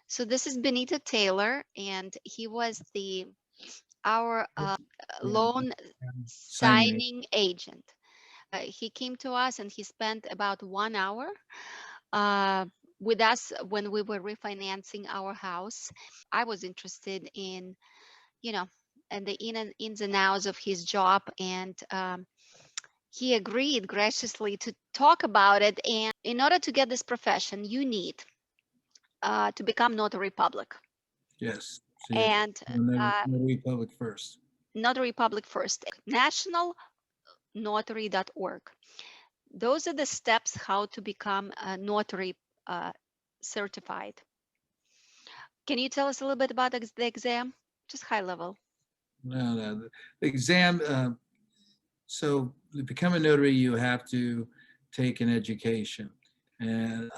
So this is Benito Taylor, and he was our Yeah. loan Signing. signing agent. He came to us and he spent about 1 hour uh, with us when we were refinancing our house. I was interested in, you know, and the ins and outs of his job, and he agreed graciously to talk about it. And in order to get this profession, you need to become notary public. Yes. So you have to And know uh, the Republic first. Notary Public first, nationalnotary.org. Those are the steps how to become a notary uh, certified. Can you tell us a little bit about the exam? Just high level. No, no. The exam. So to become a notary, you have to take an education, and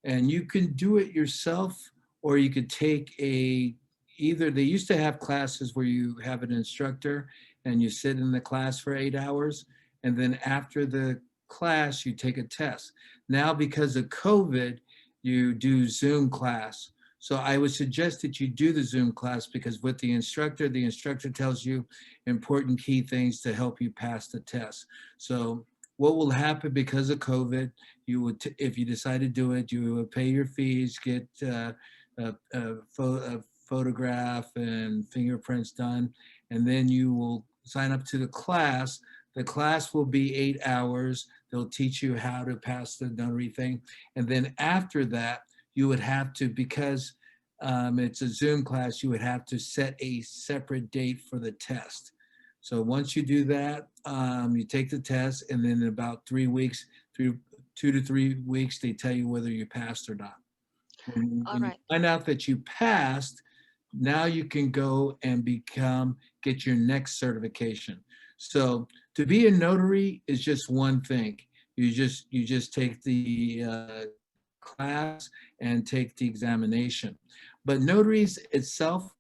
and you can do it yourself, or you could take a either. They used to have classes where you have an instructor and you sit in the class for 8 hours, and then after the class you take a test. Now because of COVID, you do Zoom class. So I would suggest that you do the Zoom class because with the instructor tells you important key things to help you pass the test. So what will happen because of COVID, if you decide to do it, you would pay your fees, get a photograph and fingerprints done, and then you will sign up to the class. The class will be 8 hours. They'll teach you how to pass the notary thing. And then after that, you would have to, because it's a Zoom class, you would have to set a separate date for the test. So once you do that, you take the test, and then in about 3 weeks, through 2 to 3 weeks, they tell you whether you passed or not. All When you right. find out that you passed, now you can go and get your next certification. So to be a notary is just one thing. You just take the class and take the examination. But notaries itself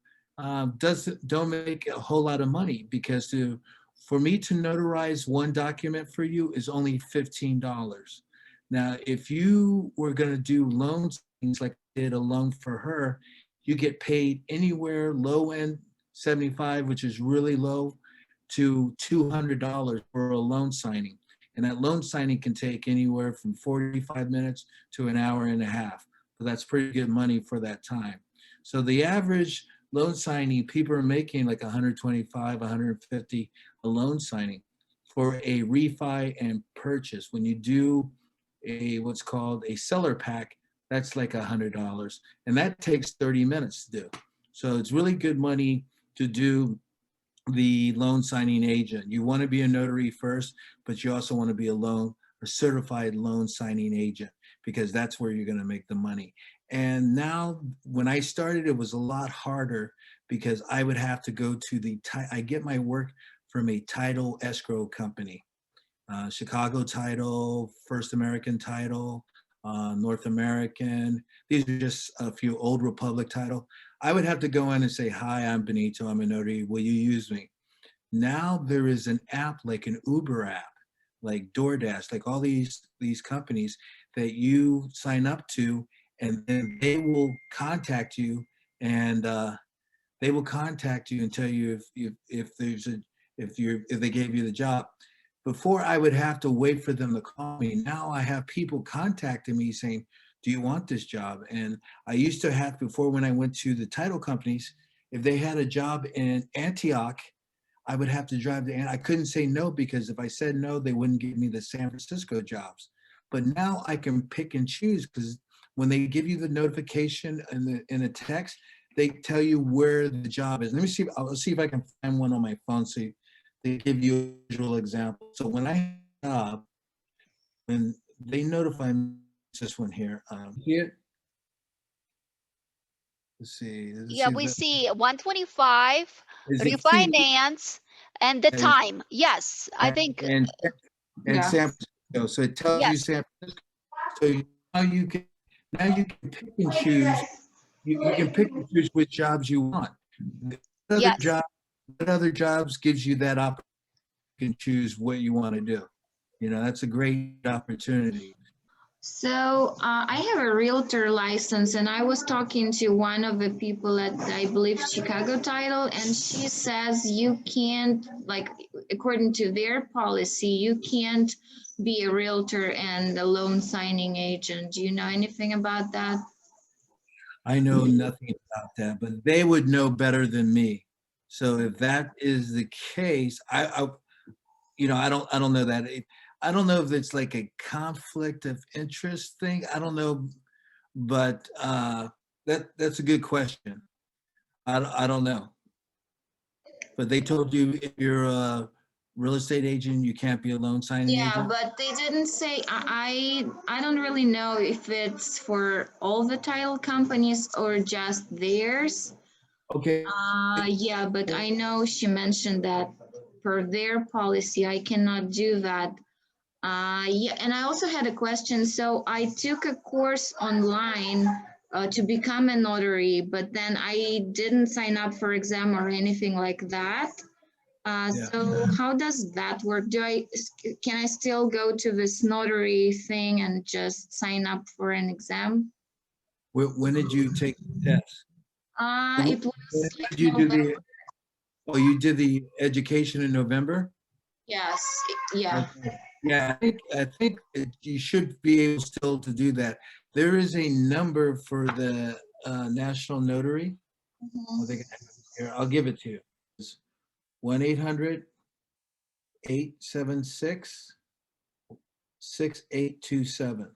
doesn't don't make a whole lot of money because for me to notarize one document for you is only $15. Now, if you were going to do loans like I did a loan for her, you get paid anywhere low end 75, which is really low, to $200 for a loan signing. And that loan signing can take anywhere from 45 minutes to an hour and a half. So that's pretty good money for that time. So the average loan signing, people are making like 125, 150 a loan signing for a refi and purchase. When you do what's called a seller pack, that's like $100, and that takes 30 minutes to do. So it's really good money to do the loan signing agent. You want to be a notary first, but you also want to be a certified loan signing agent because that's where you're going to make the money. And now, when I started, it was a lot harder because I would have to go to I get my work from a title escrow company, Chicago Title, First American Title, North American. These are just a few Old Republic Title. I would have to go in and say, "Hi, I'm Benito. I'm a notary. Will you use me?" Now there is an app like an Uber app, like DoorDash, like all these companies that you sign up to, and then they will contact you and tell you if they gave you the job. Before I would have to wait for them to call me. Now I have people contacting me saying, "Do you want this job?" And I used to have before when I went to the title companies, if they had a job in Antioch, I would have to drive to and I couldn't say no because if I said no, they wouldn't give me the San Francisco jobs. But now I can pick and choose because when they give you the notification in the text, they tell you where the job is. I'll see if I can find one on my phone so they give you a visual example. So when I have a job, when they notify me, it's this one here. Here, let's Yeah, see if we that see 125 is it Phoenix refinance and the and time. Yes, I think. and, and Yeah. San Francisco. So it tells you Yes. San Francisco. So now you can pick and choose. You can pick and choose which jobs you want. What other Yes. job? What other jobs gives you that opportunity? You can choose what you want to do. That's a great opportunity. So I have a realtor license, and I was talking to one of the people at, I believe, Chicago Title, and she says you can't, like, according to their policy, you can't be a realtor and a loan signing agent. Do you know anything about that? I know nothing about that, but they would know better than me. So if that is the case, I don't know that. I don't know if it's like a conflict of interest thing. I don't know, but that's a good question. I don't know, but they told you if you're a real estate agent, you can't be a loan signing Yeah, agent. but they didn't say. I don't really know if it's for all the title companies or just theirs. Okay. Yeah, but I know she mentioned that per their policy, I cannot do that. Yeah, and I also had a question. So I took a course online to become a notary, but then I didn't sign up for exam or anything like that. Yeah. So how does that work? Can I still go to this notary thing and just sign up for an exam? When did you take the test? It When was like did you do November. the? Oh, you did the education in November? Yes, yeah. Okay. Yeah, I think you should be able still to do that. There is a number for the national notary. I think I Mhm. have it here. I'll give it to you. It's 1-800-876-6827.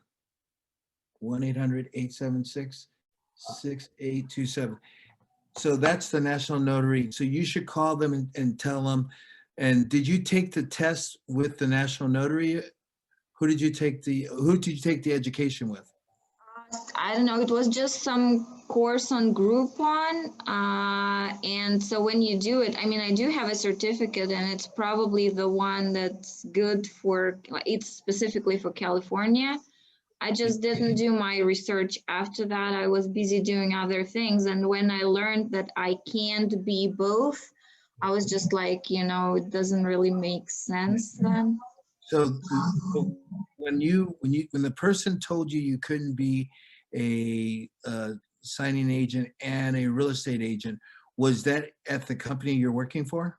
1-800-876-6827. So that's the national notary. So you should call them and tell them. And did you take the test with the national notary? Who did you take the education with? I don't know, it was just some course on Groupon. And so when you do it, I mean, I do have a certificate and it's probably the one that's good for, it's specifically for California. I just didn't do my research after that. I was busy doing other things. And when I learned that I can't be both, I was just like, it doesn't really make sense then. So, so when the person told you you couldn't be a signing agent and a real estate agent, was that at the company you're working for?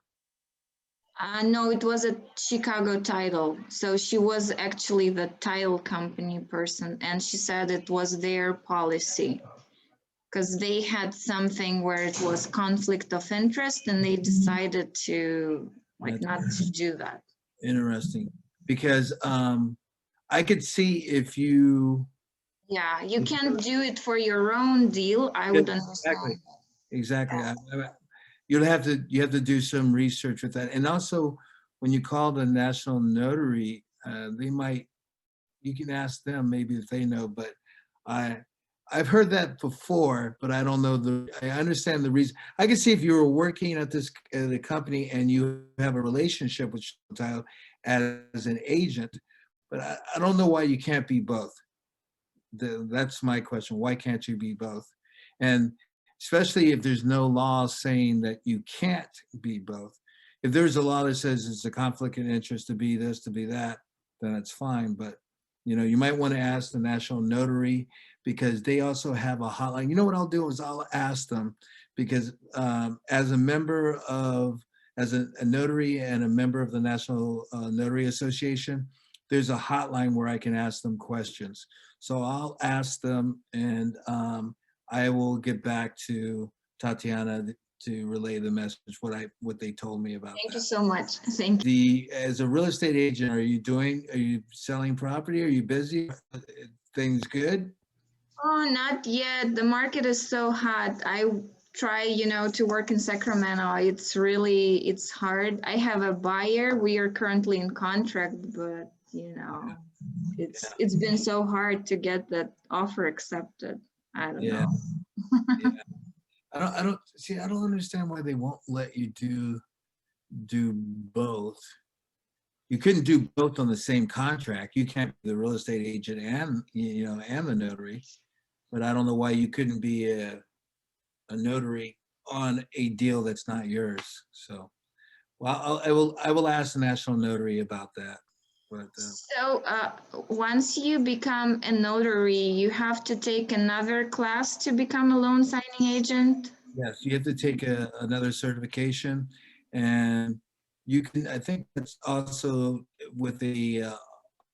No, it was a Chicago title. So she was actually the title company person, and she said it was their policy because they had something where it was conflict of interest, and they decided to like That's not to do that. interesting because I could see if you Yeah, you can't do it for your own deal. I yeah, would exactly understand. exactly. Yeah. You have to do some research with that, and also when you call the national notary, they might you can ask them maybe if they know, but I I've heard that before, but I don't know I understand the reason. I can see if you were working at this the company and you have a relationship with Child as an agent, but I don't know why you can't be both. That's my question. Why can't you be both? And especially if there's no law saying that you can't be both. If there's a law that says it's a conflict of interest to be this, to be that, then it's fine. But you might want to ask the national notary because they also have a hotline. You know what I'll do is I'll ask them because as a member of as a notary and a member of the National Notary Association, there's a hotline where I can ask them questions. So I'll ask them, and I will get back to Tatiana to relay the message what they told me about Thank you that. so much. Thank you. The as a real estate agent, are you selling property? Are you busy? Things good? Oh, not yet. The market is so hot. I try, to work in Sacramento. It's hard. I have a buyer. We are currently in contract, but Yeah, it's been so hard to get that offer accepted. I don't yeah, know. yeah. I don't understand why they won't let you do both. You couldn't do both on the same contract. You can't be the real estate agent and and the notary. But I don't know why you couldn't be a notary on a deal that's not yours. So, well, I will ask the national notary about that. But So, once you become a notary, you have to take another class to become a loan signing agent? yes, you have to take another certification, and you can. I think that's also with the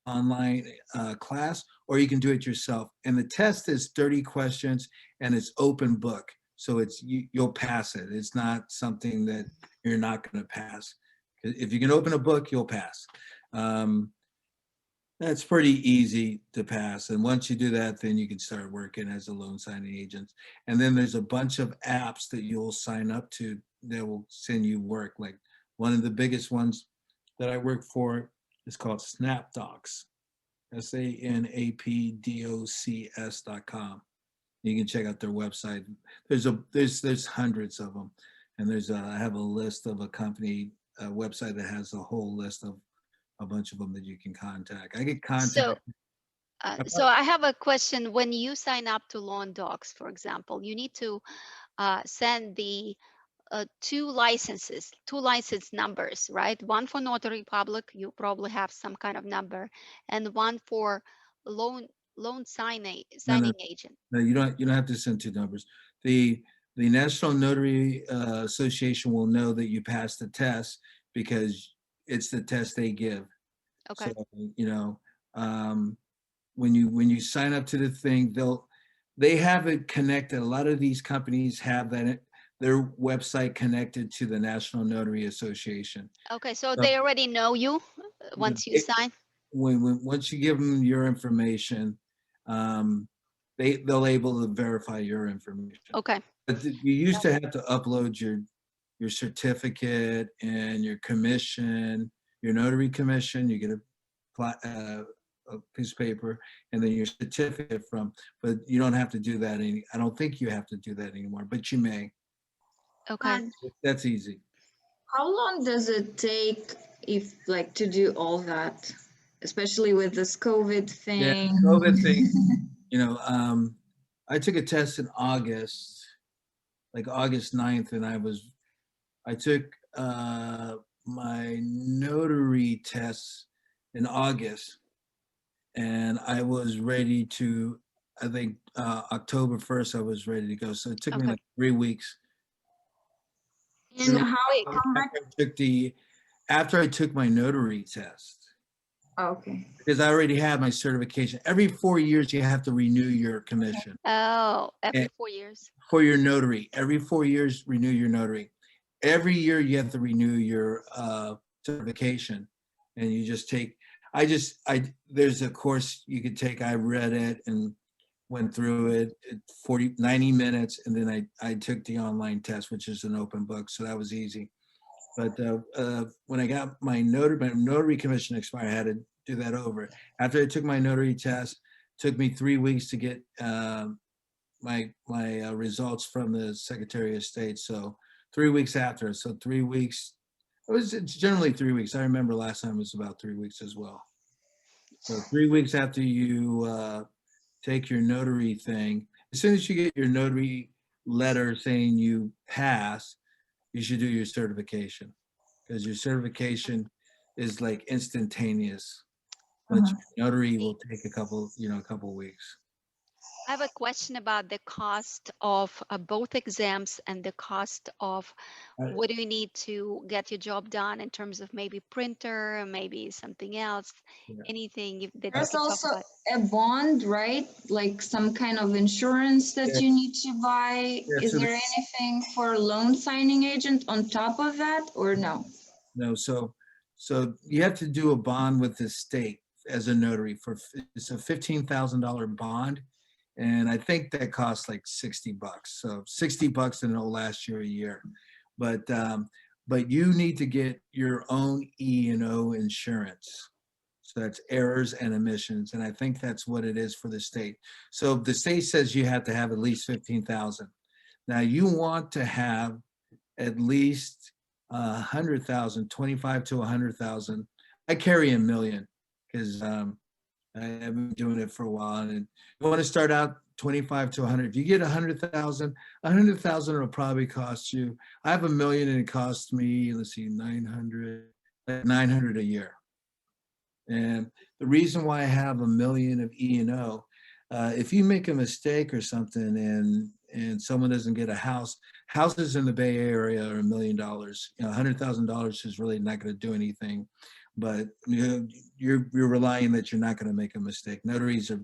online class, or you can do it yourself. And the test is 30 questions, and it's open book, so you'll pass it. It's not something that you're not going to pass. If you can open a book, you'll pass. Um, That's pretty easy to pass. And once you do that, then you can start working as a loan signing agent. And then there's a bunch of apps that you'll sign up to that will send you work. Like one of the biggest ones that I work for is called SnapDocs, SANAPDOCS.com. You can check out their website. There's hundreds of them. And I have a list of a company website that has a whole list of a bunch of them that you can contact. I get So, contact. so I have a question. When you sign up to Loan Docs, for example, you need to send the two license numbers, right? One for notary public, you probably have some kind of number, and one for loan loan No, no, signing agent. no. You don't have to send two numbers. The the National Notary Association will know that you passed the test because it's the test they give. So Okay. you know um, when you sign up to the thing, they have it connected. A lot of these companies have their website connected to the National Notary Association. Okay, so So they already know you you know, once you sign. once you give them your information, um, they'll able to verify your information. Okay. But you used to have to upload your certificate and your commission, your notary commission. You get a piece of paper and then your certificate from. But you don't have to do that any. I don't think you have to do that anymore, but you may. Okay. And That's easy. how long does it take if like to do all that, especially with this COVID Yeah, thing? COVID thing. You know, I took a test in August, like August 9th, and I took my notary tests in August, and I was ready to, I think October 1st, I was ready to go. So it took me Okay. like 3 weeks. And 3 weeks how Wait. come back? after I took my notary test, Okay. because I already had my certification. Every 4 years, you have to renew your commission. Oh, every And 4 years. for your notary, every 4 years, renew your notary. Every year, you have to renew your certification, and you just take. There's a course you could take. I read it and went through it 90 minutes, and then I took the online test, which is an open book, so that was easy. But when I got my notary commission expired, I had to do that over. After I took my notary test, took me 3 weeks to get my results from the Secretary of State. So 3 weeks after, so 3 weeks. It's generally 3 weeks. I remember last time it was about 3 weeks as well. So 3 weeks after you take your notary thing, as soon as you get your notary letter saying you pass, you should do your certification, because your certification is like instantaneous, but Uh-huh. your notary The- will take a couple weeks. I have a question about the cost of both exams and the cost of I- what do you need to get your job done in terms of maybe printer, maybe something else, yeah. anything that you There's can talk also about. a bond, right? Like some kind of insurance that Yeah, you need to buy. yeah, Is there anything for loan signing agent on top of that or no? no, so you have to do a bond with the state as a notary it's a $15,000 bond, and I think that costs like $60. So $60, and it'll last you a year. But you need to get your own E&O insurance. So that's errors and omissions, and I think that's what it is for the state. So the state says you have to have at least 15,000. Now you want to have at least 100,000, 25 to 100,000. I carry 1 million because I've been doing it for a while. And you want to start out 25 to 100. If you get 100,000, 100,000 will probably cost you. I have 1 million and it costs me, let's see, 900, like 900 a year. And the reason why I have 1 million of E&O, if you make a mistake or something and someone doesn't get a house, houses in the Bay Area are $1 million. $100,000 is really not going to do anything, but you're relying that you're not going to make a mistake. Notaries are,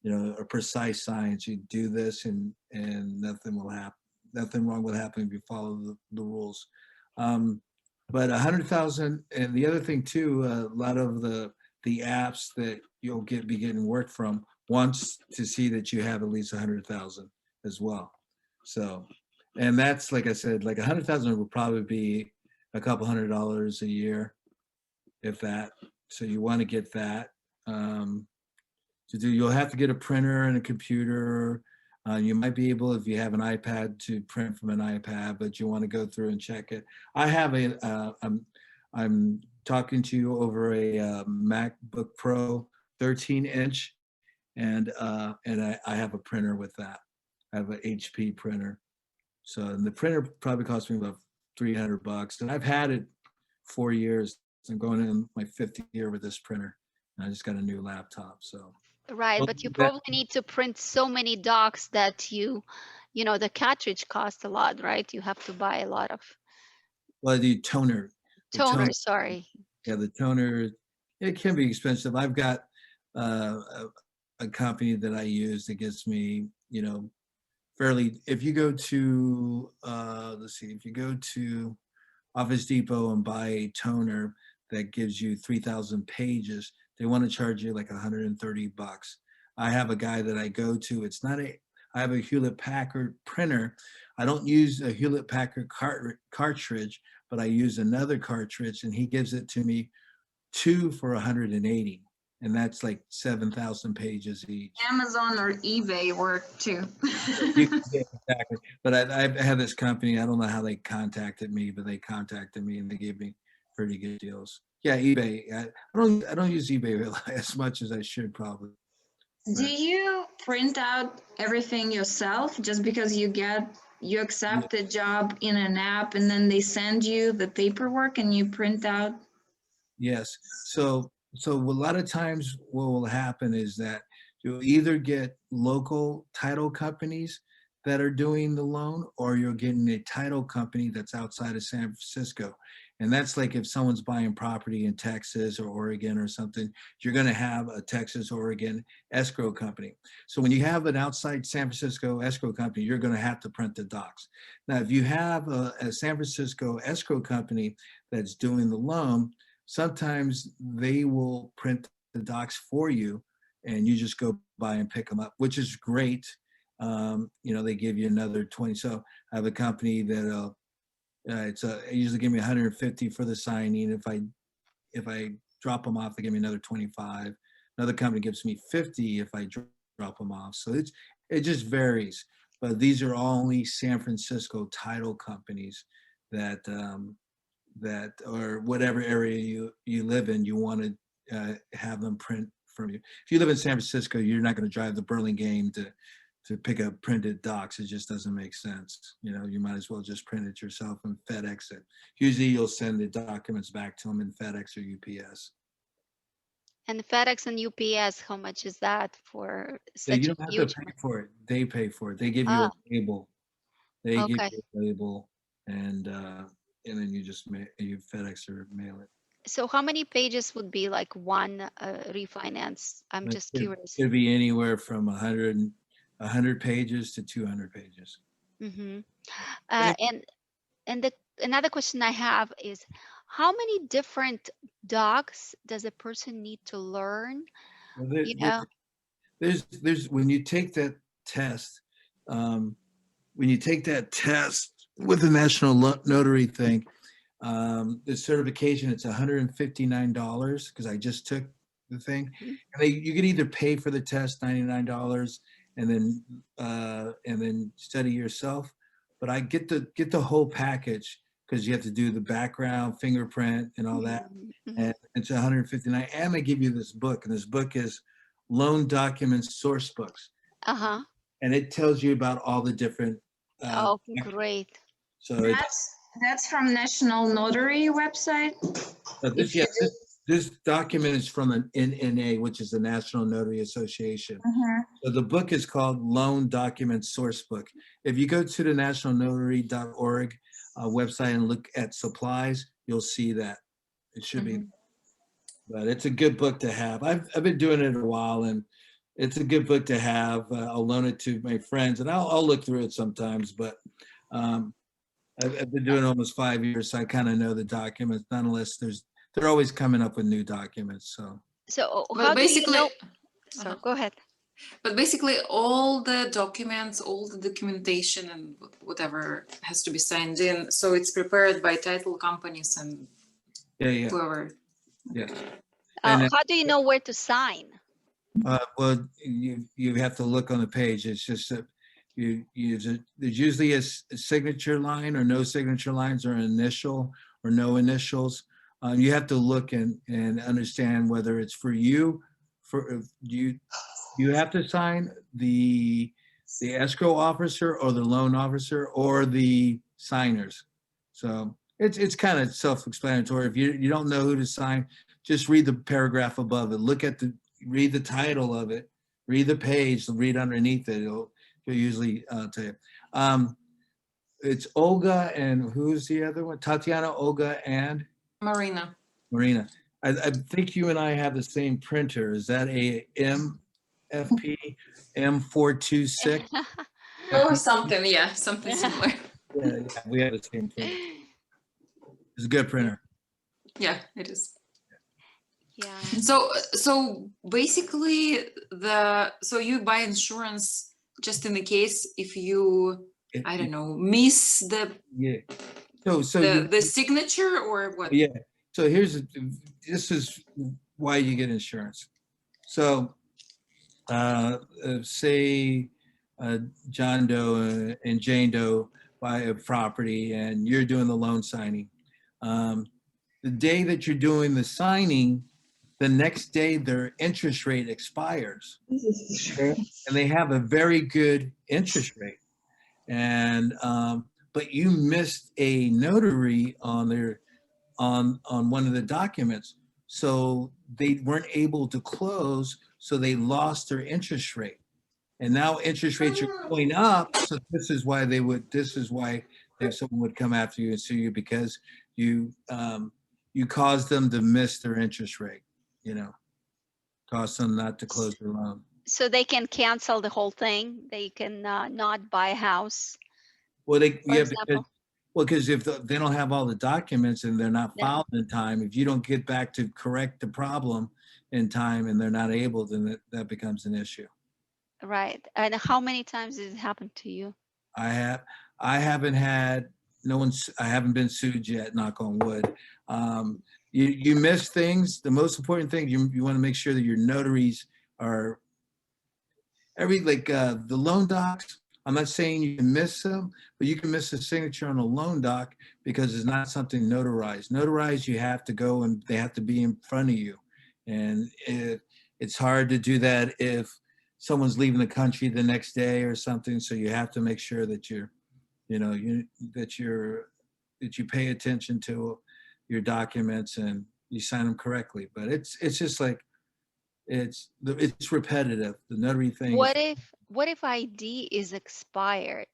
a precise science. You do this and nothing will happen. Nothing wrong will happen if you follow the rules. But 100,000, and the other thing too, a lot of the apps that you'll be getting work from wants to see that you have at least 100,000 as well. So, and that's, like I said, like 100,000 will probably be a couple $100 a year, if that. So you want to get that. You'll have to get a printer and a computer. You might be able, if you have an iPad, to print from an iPad, but you want to go through and check it. I have I'm talking to you over a MacBook Pro 13-inch, and I have a printer with that. I have an HP printer. So, and the printer probably cost me about $300, and I've had it 4 years. I'm going in my 5th year with this printer, and I just got a new laptop. So, Right, well, but you that, probably need to print so many docs that the cartridge costs a lot, right? You have to buy a lot of well, the toner, toner, sorry. yeah, the toner, it can be expensive. I've got a company that I use that gives me, fairly. If you go to, let's see, if you go to Office Depot and buy a toner that gives you 3,000 pages, they want to charge you like $130. I have a guy that I go to. I have a Hewlett Packard printer. I don't use a Hewlett Packard cartridge, but I use another cartridge, and he gives it to me two for 180, and that's like 7,000 pages each. Amazon or eBay work too. Yeah, exactly. But I have this company. I don't know how they contacted me, but they contacted me and they gave me pretty good deals. Yeah, eBay. I don't use eBay as much as I should probably. Do But you print out everything yourself just because you yeah, accept a job in an app and then they send you the paperwork and you print out? yes. So a lot of times what will happen is that you'll either get local title companies that are doing the loan, or you're getting a title company that's outside of San Francisco. And that's like if someone's buying property in Texas or Oregon or something, you're going to have a Texas, Oregon escrow company. So when you have an outside San Francisco escrow company, you're going to have to print the docs. Now, if you have a San Francisco escrow company that's doing the loan, sometimes they will print the docs for you and you just go by and pick them up, which is great. They give you another 20. So I have a company that they usually give me 150 for the signing. If I drop them off, they give me another 25. Another company gives me 50 if I drop them off. So it just varies. But these are all only San Francisco title companies that or whatever area you live in, you want to have them print from you. If you live in San Francisco, you're not going to drive the Burlingame to pick up printed docs. It just doesn't make sense. You might as well just print it yourself and FedEx it. Usually you'll send the documents back to them in FedEx or UPS. And FedEx and UPS, how much is that for So you such a don't have to huge pay amount? for it. They pay for it. They give you Ah, a label. They give okay. you a label, and then you just you FedEx or mail it. So how many pages would be like one refinance? I'm It just could, curious. could be anywhere from 100 pages to 200 pages. Mm-hmm. And And another question I have is, how many different docs does a person need to learn? there, You there, know? there's when you take that test, um, with the national notary thing, the certification, it's $159 because I just took the thing, Mhm. and you can either pay for the test $99 and then study yourself, but I get the whole package because you have to do the background, fingerprint, and all that, Mhm. Mhm. and it's 159, and they give you this book, and this book is loan documents source books, Uh-huh. and it tells you about all the different. Uh, Oh, great. so it's That's from National Notary website. this If yeah you this do. this document is from an NNA, which is the National Notary Association. Uh-huh. So the book is called Loan Document Source Book. If you go to the nationalnotary.org website and look at supplies, you'll see that. It should be, but it's a good book to have. I've been doing it a while, and it's a good book to have. I'll loan it to my friends, and I'll look through it sometimes, but um, I've been doing it almost 5 years, so I kind of know the documents. Nonetheless, they're always coming up with new documents. So So how But do you basically, know? So uh-huh. go ahead. But basically, all the documents, all the documentation, and whatever has to be signed in. So it's prepared by title companies and yeah, whoever. yes. And How do you know where to sign? well, you have to look on the page. It's just that there's usually a signature line or no signature lines, or an initial or no initials. You have to look and understand whether it's for you. For you have to sign the escrow officer or the loan officer or the signers. So it's kind of self-explanatory. If you don't know who to sign, just read the paragraph above it. Read the title of it. Read the page. Read underneath it. It'll usually tell you. It's Olga, and who's the other one? Tatiana, Olga, and Marina. Marina. I think you and I have the same printer. Is that a MFP M426? Or something, yeah, something similar. Yeah, we have the same printer. It's a good printer. Yeah, it is. Yeah. So basically, so you buy insurance just in the case if you, I don't know, miss Yeah. So the signature or what? yeah. So this is why you get insurance. So say John Doe and Jane Doe buy a property, and you're doing the loan signing. The day that you're doing the signing, the next day their interest rate expires. And they have a very good interest rate. And but you missed a notary on one of the documents. So they weren't able to close, so they lost their interest rate. And now interest rates are going up. So this is why someone would come after you and sue you, because you caused them to miss their interest rate, caused them not to close their loan. So they can cancel the whole thing. They can not buy a house, Well, for example. because if they don't have all the documents and they're not Yeah. filed in time, if you don't get back to correct the problem in time and they're not able, then that becomes an issue. Right. And how many times did it happen to you? I haven't had I haven't been sued yet, knock on wood. You miss things. The most important thing, you want to make sure that your notaries are the loan docs. I'm not saying you can miss them, but you can miss a signature on a loan doc because it's not something notarized. Notarized, you have to go and they have to be in front of you. And it's hard to do that if someone's leaving the country the next day or something. So you have to make sure that that you pay attention to your documents and you sign them correctly. But it's just like it's repetitive. The notary thing. What if ID is expired?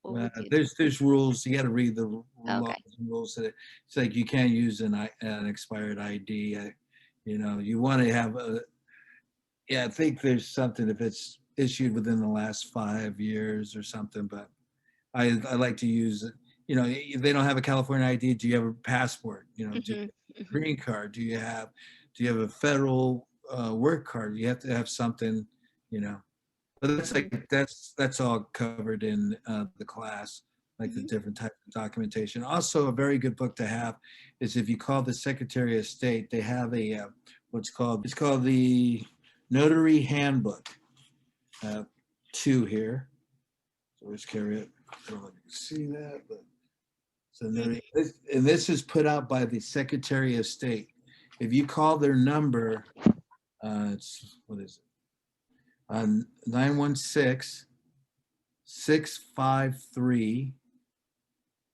What would you do? There's rules. You got to read the laws Okay. and rules. It's like you can't use an expired ID. You want to have I think there's something if it's issued within the last 5 years or something. But I like to use it. If they don't have a California ID, do you have a passport? Do you have a green card? Do you have a federal work card? You have to have something. But that's all covered in the class, like the different types of documentation. Also, a very good book to have is if you call the Secretary of State, they have it's called the Notary Handbook 2 here. So let's carry it. I don't know if you can see that, but and this is put out by the Secretary of State. If you call their number, what is it? 916-653-6666.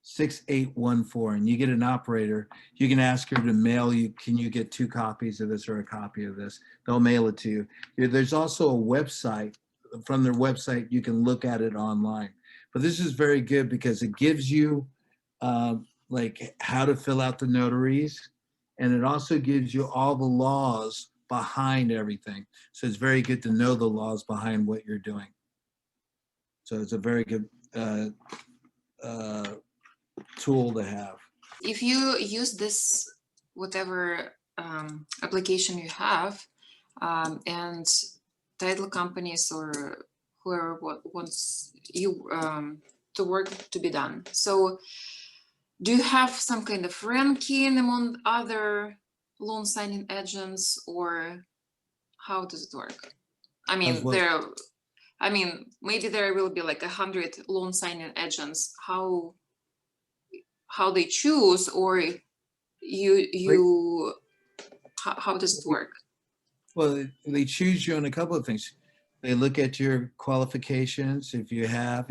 6814, and you get an operator. You can ask her to mail you, can you get 2 copies of this or a copy of this? They'll mail it to you. There's also a website. From their website, you can look at it online. But this is very good because it gives you like how to fill out the notaries, and it also gives you all the laws behind everything. So it's very good to know the laws behind what you're doing. So it's a very good uh, tool to have. If you use this, whatever application you have, and title companies or whoever wants you to work to be done. So do you have some kind of ranking among other loan signing agents, or how does it work? I mean, maybe there will be like 100 loan signing agents. How they choose, or how does it work? Well, they choose you on a couple of things. They look at your qualifications. If you have,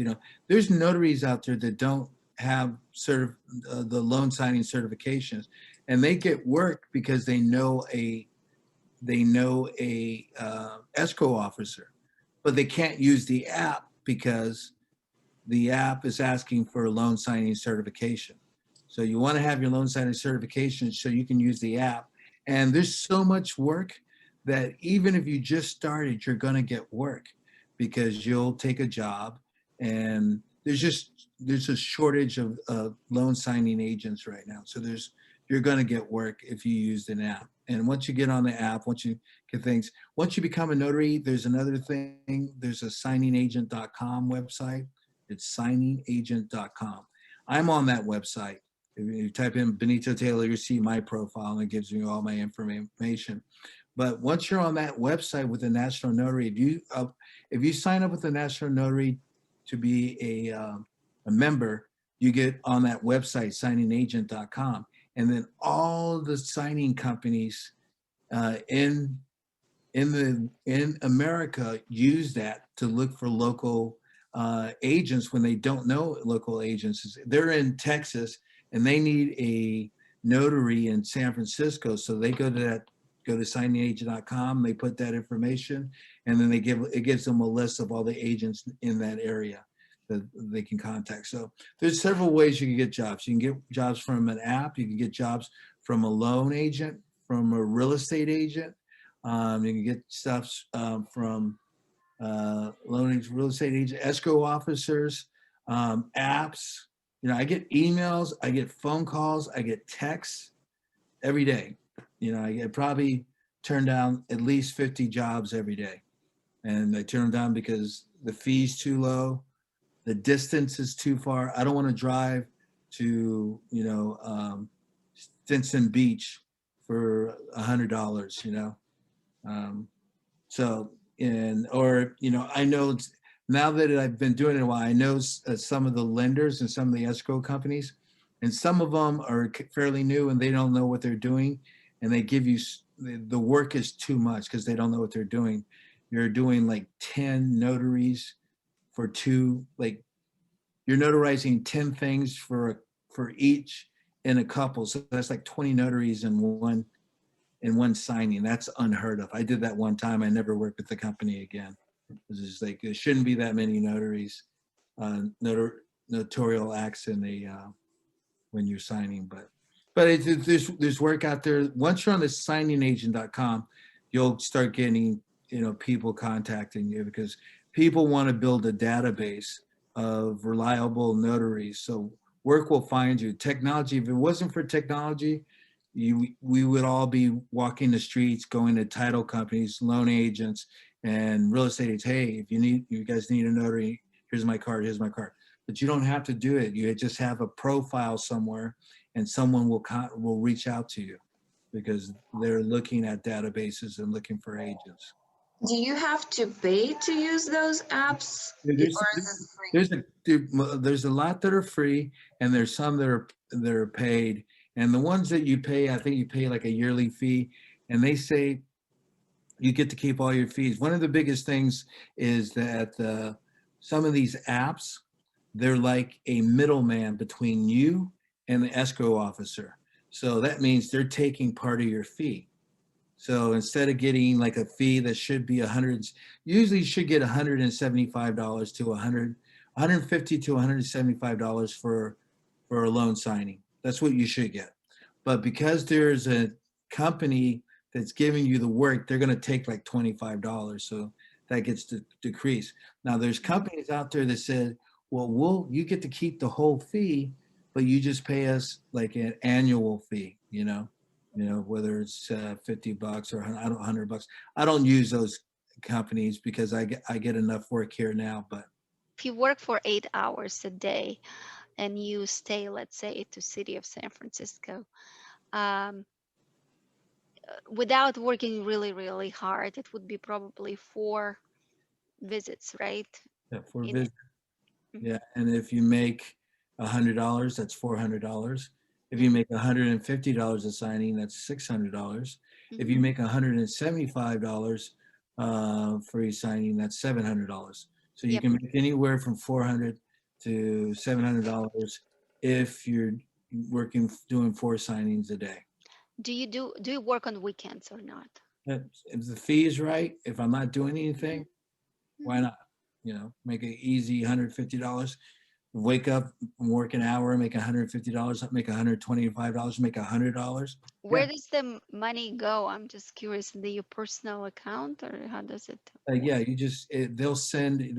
there's notaries out there that don't have the loan signing certifications, and they get work because they know a escrow officer, but they can't use the app because the app is asking for a loan signing certification. So you want to have your loan signing certification so you can use the app. And there's so much work that even if you just started, you're going to get work because you'll take a job, and there's a shortage of loan signing agents right now. So you're going to get work if you use an app. And once you get on the app, once you become a notary, there's another thing. There's a signingagent.com website. It's signingagent.com. I'm on that website. If you type in Benito Taylor, you see my profile, and it gives you all my information. But once you're on that website with the National Notary, if you sign up with the National Notary to be a member, you get on that website, signingagent.com. And then all the signing companies in America use that to look for local agents when they don't know local agents. They're in Texas and they need a notary in San Francisco, so they go to signingagent.com. They put that information, and then it gives them a list of all the agents in that area that they can contact. So there's several ways you can get jobs. You can get jobs from an app. You can get jobs from a loan agent, from a real estate agent. You can get stuff from loan agents, real estate agents, escrow officers, apps. I get emails, I get phone calls, I get texts every day. I probably turn down at least 50 jobs every day. And I turn them down because the fee's too low, the distance is too far. I don't want to drive to, Stinson Beach for $100, So, I know now that I've been doing it a while, I know some of the lenders and some of the escrow companies, and some of them are fairly new and they don't know what they're doing, and they give you the work is too much because they don't know what they're doing. You're doing like 10 notaries for you're notarizing 10 things for each in a couple. So that's like 20 notaries in one signing. That's unheard of. I did that one time. I never worked with the company again. It's just like there shouldn't be that many notaries, notarial acts in when you're signing. But there's work out there. Once you're on the signingagent.com, you'll start getting people contacting you because people want to build a database of reliable notaries. So work will find you. Technology, if it wasn't for technology, we would all be walking the streets, going to title companies, loan agents, and real estate agents. Hey, if you guys need a notary, here's my card, here's my card. But you don't have to do it. You just have a profile somewhere, and someone will reach out to you because they're looking at databases and looking for agents. Do you have to pay to use those apps? There's a lot that are free, and there's some that are paid. And the ones that you pay, I think you pay like a yearly fee, and they say you get to keep all your fees. One of the biggest things is that some of these apps, they're like a middleman between you and the escrow officer. So that means they're taking part of your fee. So instead of getting like a fee that should be usually you should get $175 to 150 to $175 for a loan signing. That's what you should get. But because there's a company that's giving you the work, they're going to take like $25. So that gets decreased. Now there's companies out there that said, well, you get to keep the whole fee, but you just pay us like an annual fee, whether it's $50 or $100. I don't use those companies because I get enough work here now. But If you work for 8 hours a day and you stay, let's say, to city of San Francisco, um, without working really, really hard, it would be probably 4 visits, right? yeah, for In it. visit, yeah, and if you make $100, that's $400. If you Mhm, make $150 a signing, that's $600. If you mhm. make $175 for a signing, that's $700. So you Yep. can make anywhere from $400 to $700 if you're doing 4 signings a day. Do you work on weekends or not? If the fee is right, if I'm not doing Mhm, anything, why mhm. not? Make it easy, $150. Wake up, work an hour, make $150, make $125, make $100. Where Yeah, does the money go? I'm just curious. In your personal account, or how does it yeah. work?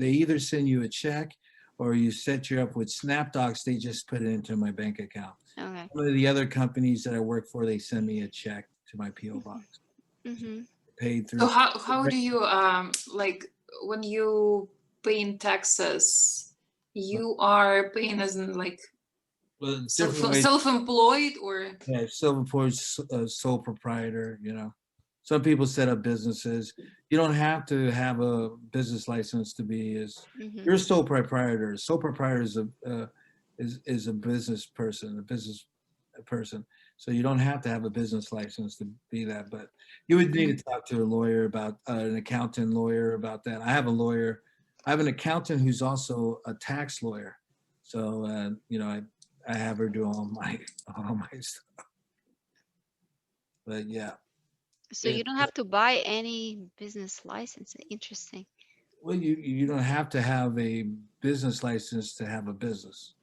They either send you a check or you set you up with SnapDocs. They just put it into my bank account. Okay. Some of the other companies that I work for, they send me a check to my PO box, Mm-hmm. paid So through. how do you like when you pay in taxes, you are paying as in like Well, different ways. self-employed or Yeah, Silverport, sole proprietor, Some people set up businesses. You don't have to have a business license to be Mm-hmm. you're a sole proprietor. A sole proprietor is a business person, a business person. So you don't have to have a business license to be that, but you would need to talk to a lawyer about an accountant lawyer about that. I have a lawyer. I have an accountant who's also a tax lawyer. So I have her do all my stuff. But yeah, So you it, don't have to buy any business license. Interesting. well, you don't have to have a business license to have a business.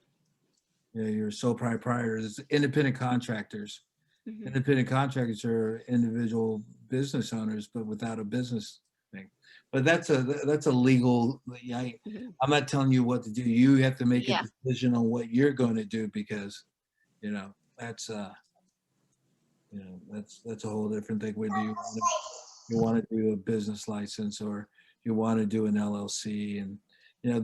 You're a sole proprietor. There's independent contractors. Mm-hmm. Independent contractors are individual business owners, but without a business thing. But that's a legal. Mm-hmm. I'm not telling you what to do. You have to make a Yeah. decision on what you're going to do because that's that's a whole different thing. Whether you want to do a business license or you want to do an LLC, and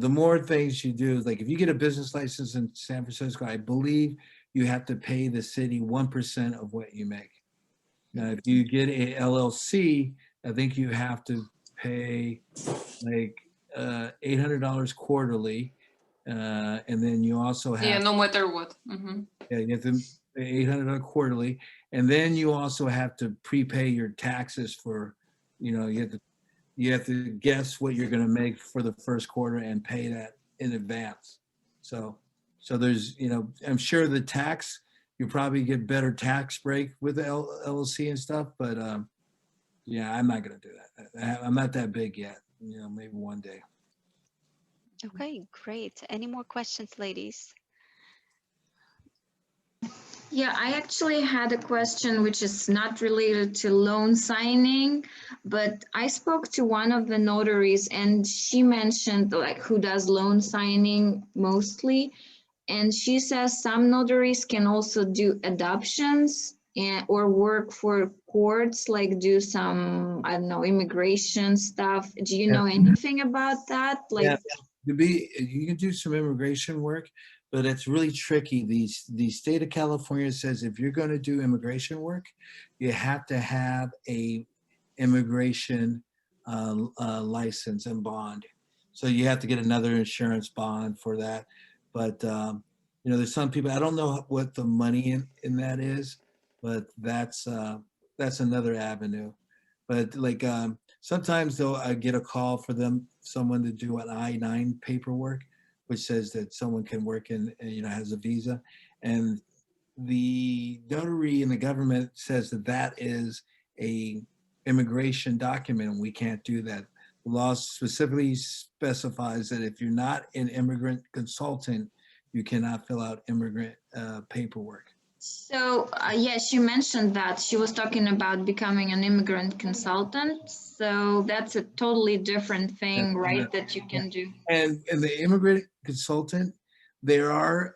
the more things you do, like if you get a business license in San Francisco, I believe you have to pay the city 1% of what you make. Now, Mm-hmm. if you get a LLC, I think you have to pay like $800 quarterly, and then you also yeah, have no matter what. Hmm. yeah, you have to pay $800 quarterly, and then you also have to prepay your taxes for, you have to guess what you're going to make for the first quarter and pay that in advance. So, so there's, I'm sure the tax, you probably get better tax break with the LLC and stuff, but yeah, I'm not going to do that. I'm not that big yet. Maybe one day. Okay, great. Any more questions, ladies? Yeah, I actually had a question which is not related to loan signing, but I spoke to one of the notaries and she mentioned like who does loan signing mostly. And she says some notaries can also do adoptions or work for courts, like do some, I don't know, immigration stuff. Do you Yeah. know anything about that? Yeah. Like, You can do some immigration work, but it's really tricky. The state of California says if you're going to do immigration work, you have to have a immigration license and bond. So you have to get another insurance bond for that. But there's some people. I don't know what the money in that is, but that's another avenue. But like sometimes though, I get a call for someone to do an I-9 paperwork. which says that someone can work in, has a visa. And the notary in the government says that that is a immigration document, and we can't do that. The law specifically specifies that if you're not an immigrant consultant, you cannot fill out immigrant paperwork. So, yes, you mentioned that she was talking about becoming an immigrant consultant. So that's a totally different thing, right? That you can do. And the immigrant consultant, there are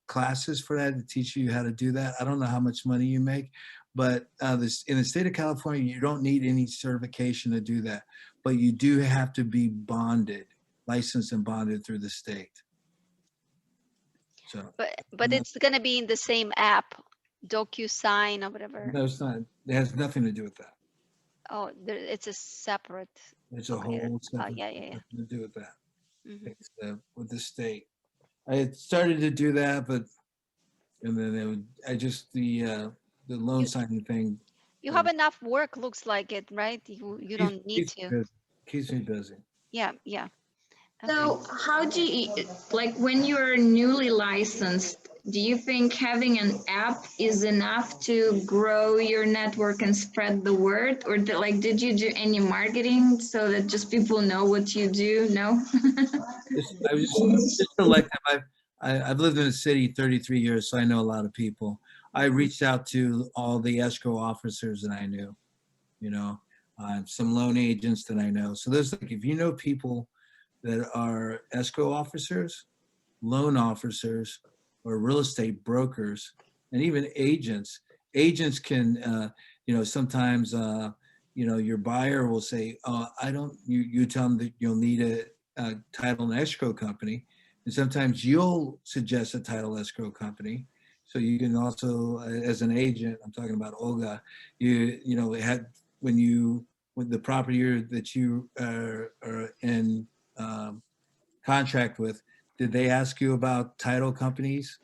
classes for that to teach you how to do that. I don't know how much money you make, but this in the state of California, you don't need any certification to do that, but you do have to be bonded, licensed and bonded through the state. So, But it's gonna be in the same app, DocuSign or whatever. no, it's not. It has nothing to do with that. Oh, it's a separate. It's a Okay. whole Oh, separate yeah, yeah, yeah. nothing to do with that. Mhm. It's with the state. I had started to do that, but and then the loan You signing thing you have enough work, looks like it, right? You keeps, don't need keeps me to. busy. Keeps me busy. Yeah, yeah. Okay. So, how do you, like, when you're newly licensed, do you think having an app is enough to grow your network and spread the word? Or like, did you do any marketing so that just people know what you do? No? I was just selective. I've lived in the city 33 years, so I know a lot of people. I reached out to all the escrow officers that I knew, you know, some loan agents that I know. So there's like, if you know people that are escrow officers, loan officers, or real estate brokers, and even agents. Agents can, sometimes, your buyer will say, I don't, you tell them that you'll need a title and escrow company. And sometimes you'll suggest a title escrow company. So you can also, as an agent, I'm talking about Olga, had, when the property that you are in contract with, did they ask you about title companies,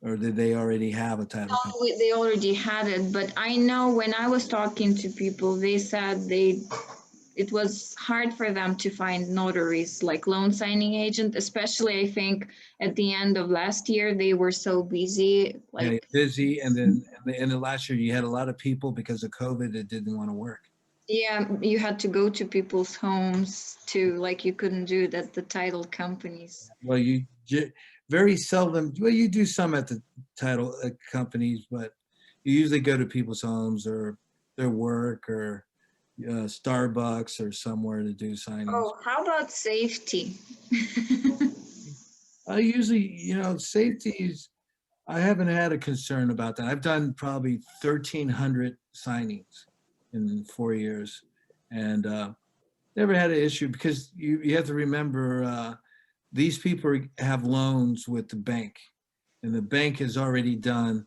or did they already have a title company? They already had it, but I know when I was talking to people, they said it was hard for them to find notaries like loan signing agent, especially I think at the end of last year they were so busy. Yeah, Like, busy, and then at the end of last year, you had a lot of people because of COVID that didn't want to work. yeah, you had to go to people's homes to, like, you couldn't do it at the title companies. Well, very seldom. Well, you do some at the title companies, but you usually go to people's homes or their work or Starbucks or somewhere to do signings. Oh, how about safety? I usually, safety is. I haven't had a concern about that. I've done probably 1,300 signings in 4 years, and never had an issue, because you have to remember, these people have loans with the bank, and the bank has already done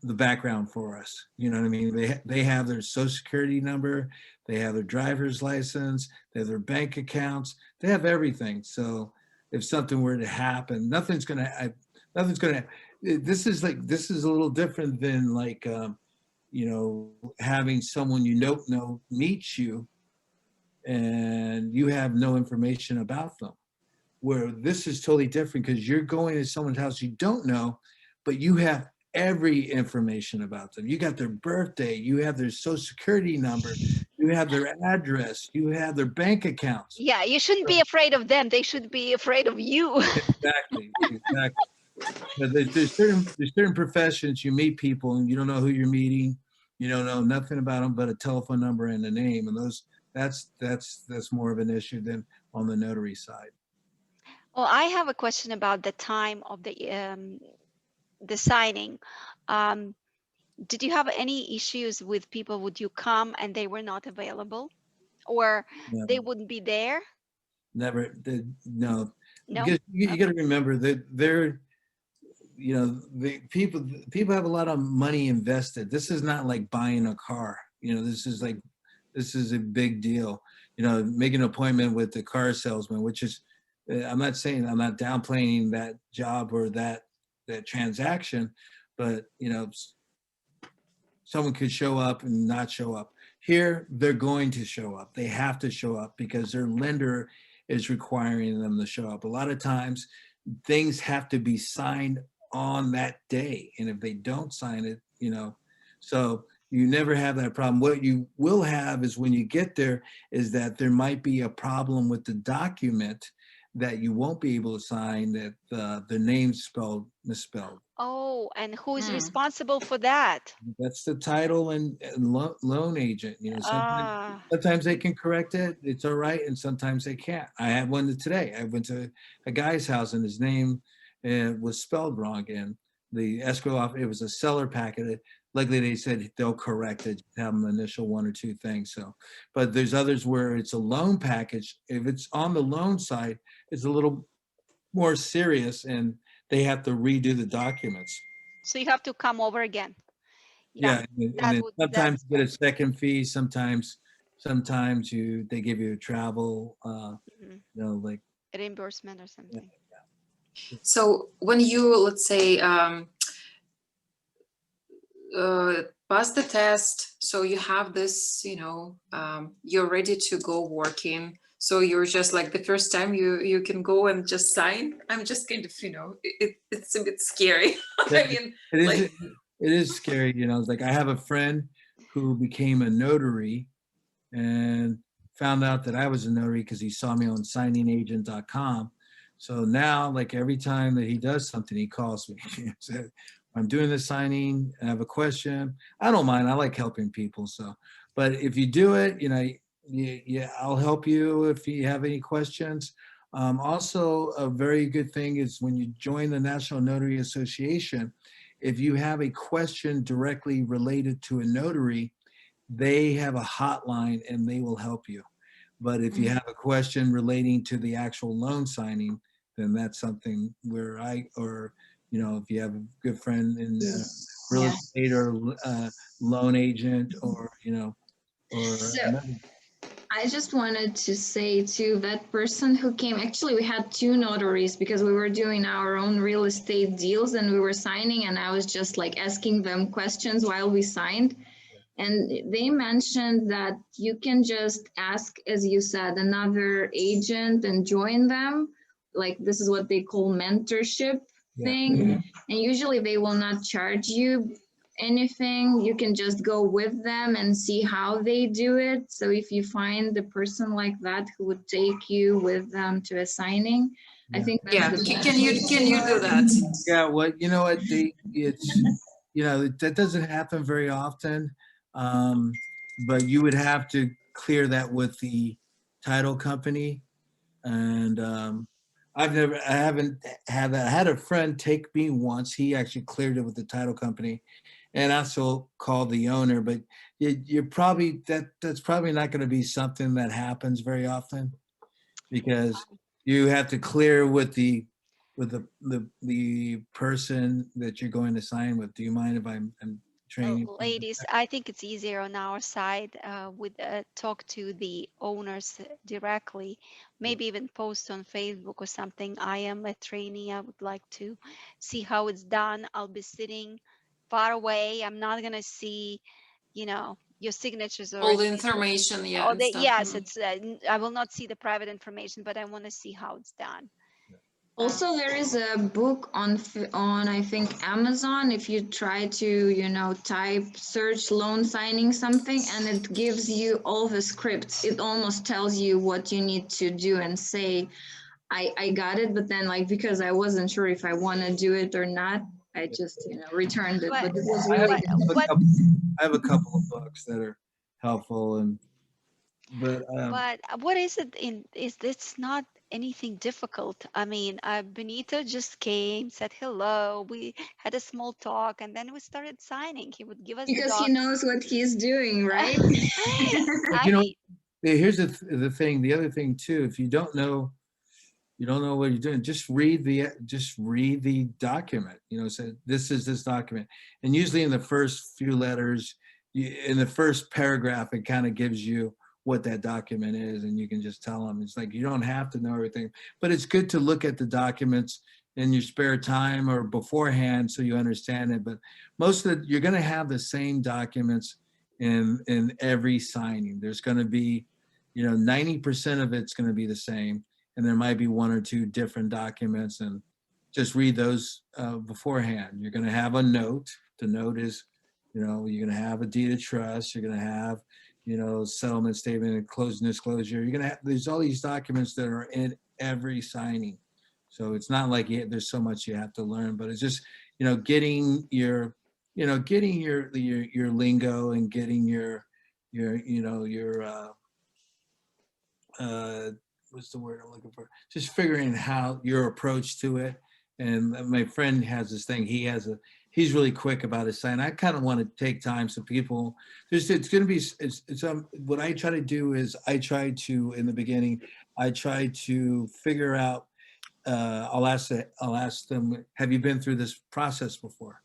the background for us. You know what I mean? They have their social security number, they have their driver's license, they have their bank accounts, they have everything. So if something were to happen, nothing's gonna. This is a little different than like having someone you don't know meet you, and you have no information about them. Where this is totally different, because you're going to someone's house you don't know, but you have every information about them. You got their birthday, you have their social security number, you have their address, you have their bank accounts. Yeah, you shouldn't be afraid of them. They should be afraid of you. Exactly. But there's certain professions, you meet people and you don't know who you're meeting. You don't know nothing about them but a telephone number and a name, and that's more of an issue than on the notary side. Well, I have a question about the time of the signing. Um, did you have any issues with people? Would you come and they were not available, or they No, wouldn't be there? never. No, No? because you got Okay. to remember that the people have a lot of money invested. This is not like buying a car. This is a big deal. Make an appointment with the car salesman, which is, I'm not saying, I'm not downplaying that job or that transaction, but someone could show up and not show up. Here, they're going to show up. They have to show up because their lender is requiring them to show up. A lot of times things have to be signed on that day. And if they don't sign it, so you never have that problem. What you will have is when you get there is that there might be a problem with the document that you won't be able to sign, that the name's misspelled. Oh, and who is Hmm. responsible for that? That's the title and loan agent. Ah, Sometimes they can correct it. It's all right, and sometimes they can't. I had one today. I went to a guy's house, and his name was spelled wrong. And the escrow off. It was a seller packet. Luckily, they said they'll correct it. Have them initial one or two things. So, but there's others where it's a loan package. If it's on the loan side, it's a little more serious, and they have to redo the documents. so you have to come over again. Yeah, Yeah, and that then would sometimes that's you get a second fee, sometimes they give you a travel, mhm, like, reimbursement or yeah, something. So when you, let's say, pass the test, so you have this, you're ready to go working. So you're just like the first time you can go and just sign. I'm just kind of, it's a bit scary. yeah, I mean, it is like, it is scary, it's like I have a friend who became a notary and found out that I was a notary because he saw me on signingagent.com. So now, like every time that he does something, he calls me. He said, I'm doing the signing. I have a question. I don't mind. I like helping people. So, but if you do it, yeah, I'll help you if you have any questions. Also, a very good thing is when you join the National Notary Association, if you have a question directly related to a notary, they have a hotline and they will help you. But if you Mhm. have a question relating to the actual loan signing, then that's something where if you have a good friend in real Yeah. estate or loan agent or So another. I just wanted to say to that person who came, actually, we had two notaries because we were doing our own real estate deals and we were signing, and I was just like asking them questions while we signed. And they mentioned that you can just ask, as you said, another agent and join them. Like this is what they call mentorship Yeah. thing. And usually they will not charge you anything. You can just go with them and see how they do it. So if you find a person like that who would take you with them to a signing, I Yeah. think that's yeah, the best can you do way that? to Yeah, that doesn't happen very often. Um, but you would have to clear that with the title company. And I haven't had that. I had a friend take me once. He actually cleared it with the title company, and also called the owner. But you're probably that's probably not going to be something that happens very often because you have to clear with the person that you're going to sign with. Do you mind if I'm training? Ladies, I think it's easier on our side with talk to the owners directly, maybe even post on Facebook or something. I am a trainee. I would like to see how it's done. I'll be sitting far away. I'm not gonna see, your signatures or All the anything. information, yeah, Oh, and stuff. yes, Mhm. I will not see the private information, but I want to see how it's done. Uh, Also, there is a book on I think Amazon. If you try to type search loan signing something, and it gives you all the scripts. It almost tells you what you need to do and say. I got it, but then like because I wasn't sure if I want to do it or not, I just returned it. but But it was I really but good. what have a couple of books that are helpful, but What is it in is it's not anything difficult. I mean, Benito just came, said hello, we had a small talk, and then we started signing. He would give us the Because he doc. knows what he's doing, right? but I mean, here's the thing. The other thing too, if you don't know what you're doing, just read the document. Say this is this document, and usually in the first few letters, in the first paragraph, it kind of gives you what that document is, and you can just tell them. It's like you don't have to know everything, but it's good to look at the documents in your spare time or beforehand so you understand it. But most of you're going to have the same documents in every signing. There's going to be 90% of it's going to be the same, and there might be one or two different documents, and just read those beforehand. You're going to have a note. The note is, you're going to have a deed of trust. You're going to have, settlement statement and closing disclosure. You're going to have, there's all these documents that are in every signing. So it's not like there's so much you have to learn, but it's just, getting your, getting your lingo and getting your what's the word I'm looking for? Just figuring how your approach to it. And my friend has this thing. He's really quick about his sign. I kind of want to take time so people. It's going to be. What I try to do is in the beginning, I try to figure out. I'll ask them, have you been through this process before?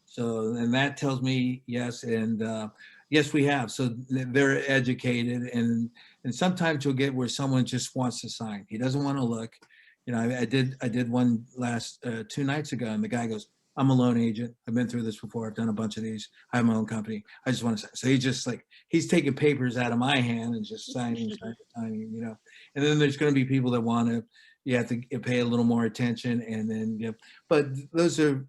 So, and that tells me yes, and yes, we have. So they're educated, and sometimes you'll get where someone just wants to sign. He doesn't want to look. I did one last 2 nights ago, and the guy goes, "I'm a loan agent. I've been through this before. I've done a bunch of these. I have my own company. I just want to sign." So he's taking papers out of my hand and just signing. And then there's going to be people that want to. You have to pay a little more attention, and then but those are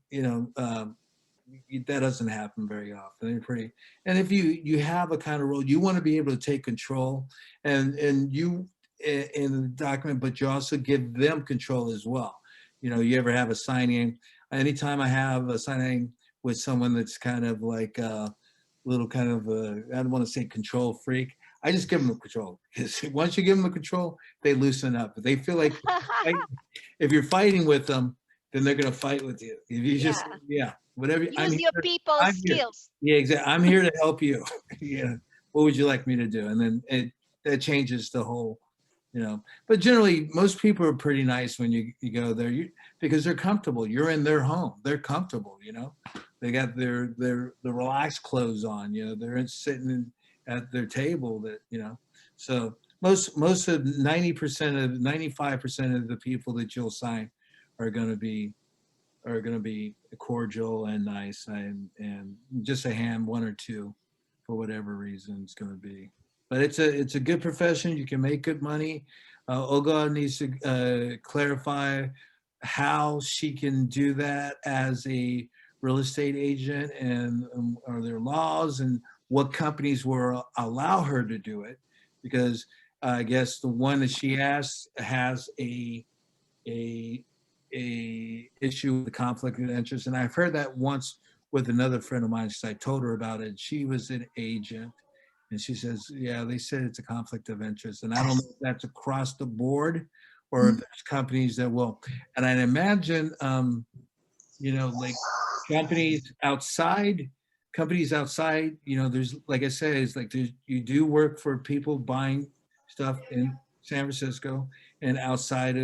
that doesn't happen very often. They're pretty, and if you have a kind of role, you want to be able to take control and you in the document, but you also give them control as well. You ever have a signing? Anytime I have a signing with someone that's kind of like a little kind of I don't want to say control freak, I just give them the control, because once you give them the control, they loosen up. They feel like if you're fighting with them, then they're going to fight with you. If you just, Yeah. whatever. Use your people I'm here. skills. Yeah, exactly. I'm here to help you. Yeah. What would you like me to do? And then that changes the whole, but generally most people are pretty nice when you go there, because they're comfortable. You're in their home. They're comfortable, they got their relaxed clothes on, they're sitting at their table so most of 90% of 95% of the people that you'll sign are going to be cordial and nice, and just a hand, one or two, for whatever reason it's going to be. But it's a good profession. You can make good money. Olga needs to clarify how she can do that as a real estate agent, and are there laws and what companies will allow her to do it, because I guess the one that she asked has a issue with the conflict of interest. And I've heard that once with another friend of mine, because I told her about it. She was an agent, and she says, yeah, they said it's a conflict of interest. And I don't know if that's across the board or if there's companies that will. And I imagine, like companies outside, there's, like I said, it's like you do work for people buying stuff in San Francisco and outside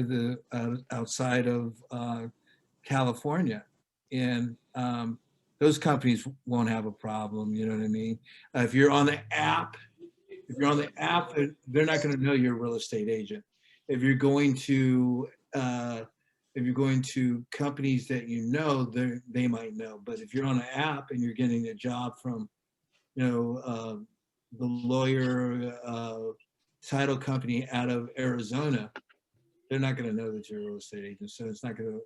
of California, and those companies won't have a problem. You know what I mean? If you're on the app, they're not going to know you're a real estate agent. If you're going to companies that they might know. But if you're on an app and you're getting a job from, the lawyer title company out of Arizona, they're not going to know that you're a real estate agent. So it's not going to.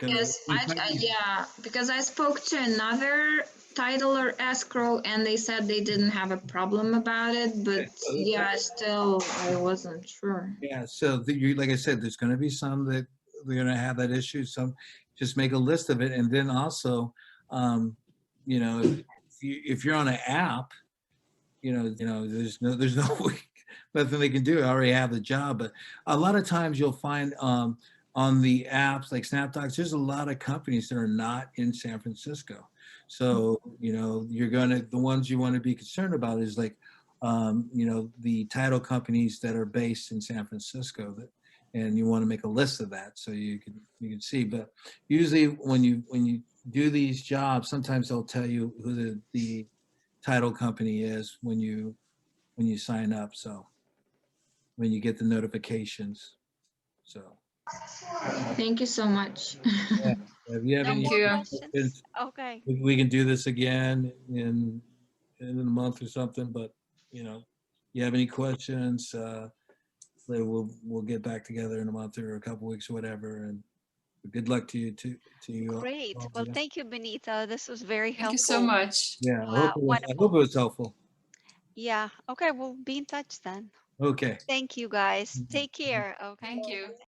Yes, yeah, because I spoke to another title or escrow, and they said they didn't have a problem about it, but yeah, still, I wasn't sure. Yeah. So like I said, there's going to be some that they're going to have that issue. Some just make a list of it, and then also, if you're on an app, there's no nothing they can do. I already have the job. But a lot of times you'll find on the apps like SnapDocs, there's a lot of companies that are not in San Francisco. So, the ones you want to be concerned about is like, the title companies that are based in San Francisco, and you want to make a list of that so you can see. But usually when you do these jobs, sometimes they'll tell you who the title company is when you sign up. So when you get the notifications. So Thank you so much. yeah. If you have No any Thank more you. questions? Okay. we can do this again in a month or something. But you have any questions? we'll get back together in a month or a couple weeks or whatever. And good luck to you to you Great. all. Well, thank you, Benito. This was very Thank you so helpful. much. Yeah, I hope Wonderful. it was helpful. Yeah. Okay, we'll be in touch then. Okay. Thank you guys. Take care. Okay. Thank you.